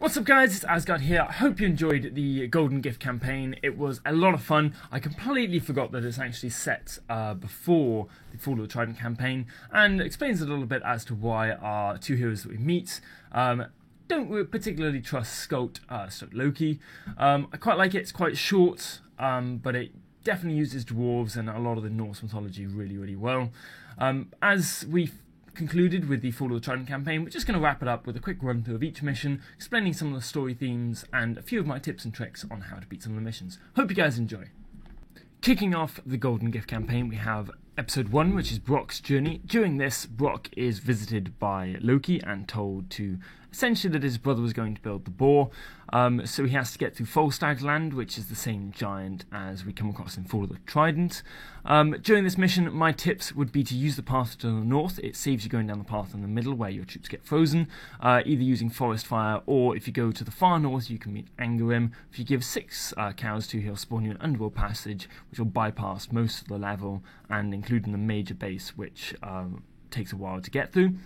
What's up guys, it's Asgard here. I hope you enjoyed the Golden Gift campaign. It was a lot of fun. I completely forgot that it's actually set before the Fall of the Trident campaign, and explains a little bit as to why our two heroes that we meet don't particularly trust Skuld, Loki. I quite like it. It's quite short, but it definitely uses dwarves and a lot of the Norse mythology really well. As we concluded with the Fall of the Trident campaign, we're just going to wrap it up with a quick run through of each mission, explaining some of the story themes and a few of my tips and tricks on how to beat some of the missions. Hope you guys enjoy. Kicking off the Golden Gift campaign, we have episode 1, which is Brock's journey. During this, Brock is visited by Loki and told to essentially that his brother was going to build the boar, so he has to get through Folstag's land, which is the same giant as we come across in Fall of the Trident. During this mission, my tips would be to use the path to the north. It saves you going down the path in the middle where your troops get frozen, either using Forest Fire, or if you go to the far north you can meet Angerim. If you give 6 cows to, he'll spawn you an underworld passage which will bypass most of the level, and including the major base, which takes a while to get through.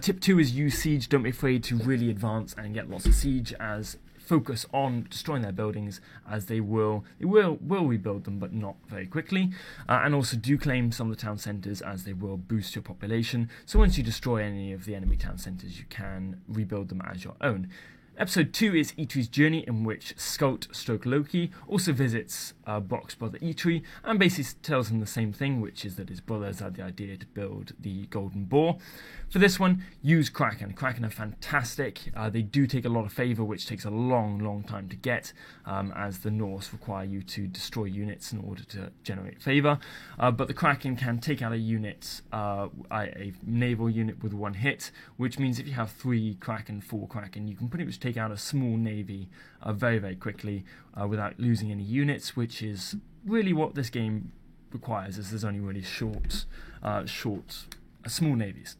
Tip 2 is use siege. Don't be afraid to really advance and get lots of siege, as focus on destroying their buildings, as they will rebuild them, but not very quickly. And also do claim some of the town centres, as they will boost your population. So once you destroy any of the enemy town centres, you can rebuild them as your own. Episode 2 is Eitri's journey, in which Skuld / Loki also visits Brock's brother Eitri, and basically tells him the same thing, which is that his brothers had the idea to build the Golden Boar. For this one, use Kraken. Kraken are fantastic. They do take a lot of favour, which takes a long time to get, as the Norse require you to destroy units in order to generate favour. But the Kraken can take out a unit, a naval unit with 1 hit, which means if you have 3 Kraken, 4 Kraken, you can pretty much take out a small navy very quickly without losing any units, which is really what this game requires, as there's only really small navies.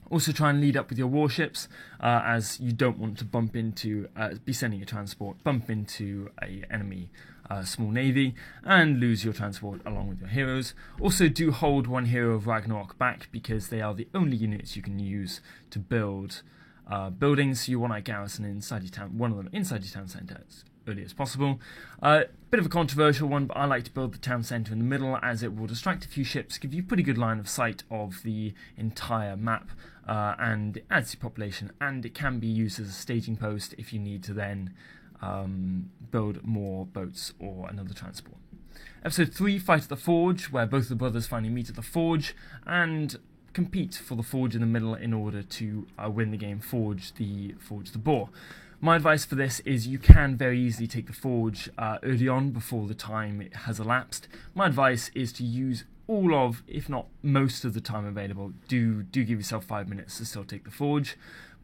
Also try and lead up with your warships, as you don't want to be sending a transport, bump into a enemy small navy and lose your transport along with your heroes. Also do hold 1 hero of Ragnarok back, because they are the only units you can use to build buildings. So you want a garrison inside your town, one of them inside your town centre as early as possible. Bit of a controversial one, but I like to build the town centre in the middle, as it will distract a few ships, give you pretty good line of sight of the entire map, and it adds to population, and it can be used as a staging post if you need to then build more boats or another transport. Episode 3, Fight at the Forge, where both the brothers finally meet at the Forge and compete for the Forge in the middle in order to win the game, Forge the Boar. My advice for this is you can very easily take the Forge early on before the time it has elapsed. My advice is to use all of, if not most of the time available. Do give yourself 5 minutes to still take the Forge,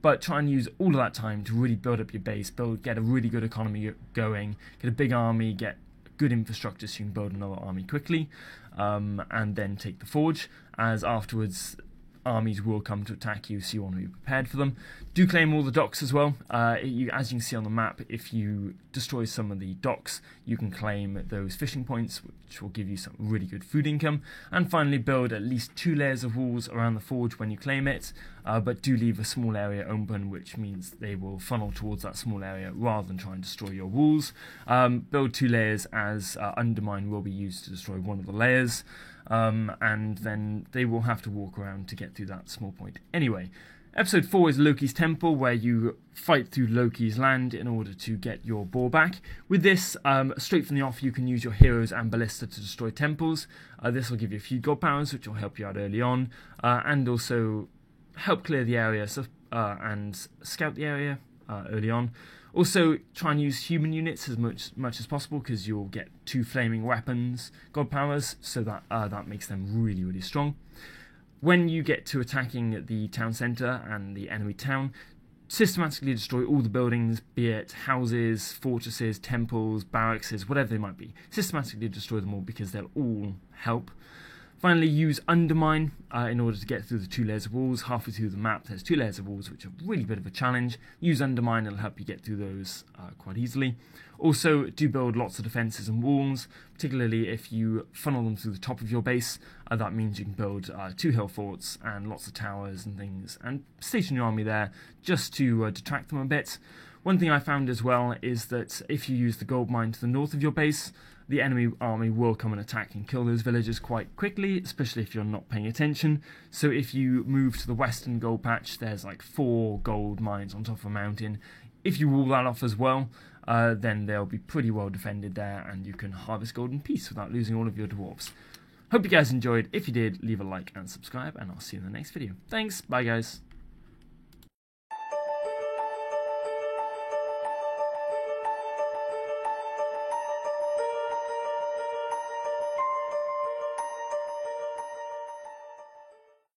but try and use all of that time to really build up your base, get a really good economy going, get a big army, get good infrastructure so you can build another army quickly, and then take the Forge, as afterwards armies will come to attack you, so you want to be prepared for them. Do claim all the docks as well. As you can see on the map, if you destroy some of the docks, you can claim those fishing points, which will give you some really good food income. And finally, build at least 2 layers of walls around the forge when you claim it, but do leave a small area open, which means they will funnel towards that small area rather than try and destroy your walls. Build 2 layers, as undermine will be used to destroy one of the layers. And then they will have to walk around to get through that small point. Anyway, episode 4 is Loki's Temple, where you fight through Loki's land in order to get your boar back. With this, straight from the off, you can use your heroes and ballista to destroy temples. This will give you a few god powers, which will help you out early on, and also help clear the area and scout the area early on. Also, try and use human units as much as possible, because you'll get 2 flaming weapons, god powers, so that makes them really strong. When you get to attacking the town centre and the enemy town, systematically destroy all the buildings, be it houses, fortresses, temples, barracks, whatever they might be. Systematically destroy them all, because they'll all help. Finally, use Undermine in order to get through the 2 layers of walls. Halfway through the map, there's 2 layers of walls, which are really a bit of a challenge. Use Undermine, it'll help you get through those quite easily. Also, do build lots of defences and walls, particularly if you funnel them through the top of your base. That means you can build 2 hill forts and lots of towers and things, and station your army there just to detract them a bit. One thing I found as well is that if you use the gold mine to the north of your base, the enemy army will come and attack and kill those villagers quite quickly, especially if you're not paying attention. So if you move to the western gold patch, there's like 4 gold mines on top of a mountain. If you wall that off as well, then they'll be pretty well defended there, and you can harvest gold in peace without losing all of your dwarves. Hope you guys enjoyed. If you did, leave a like and subscribe, and I'll see you in the next video. Thanks, bye guys.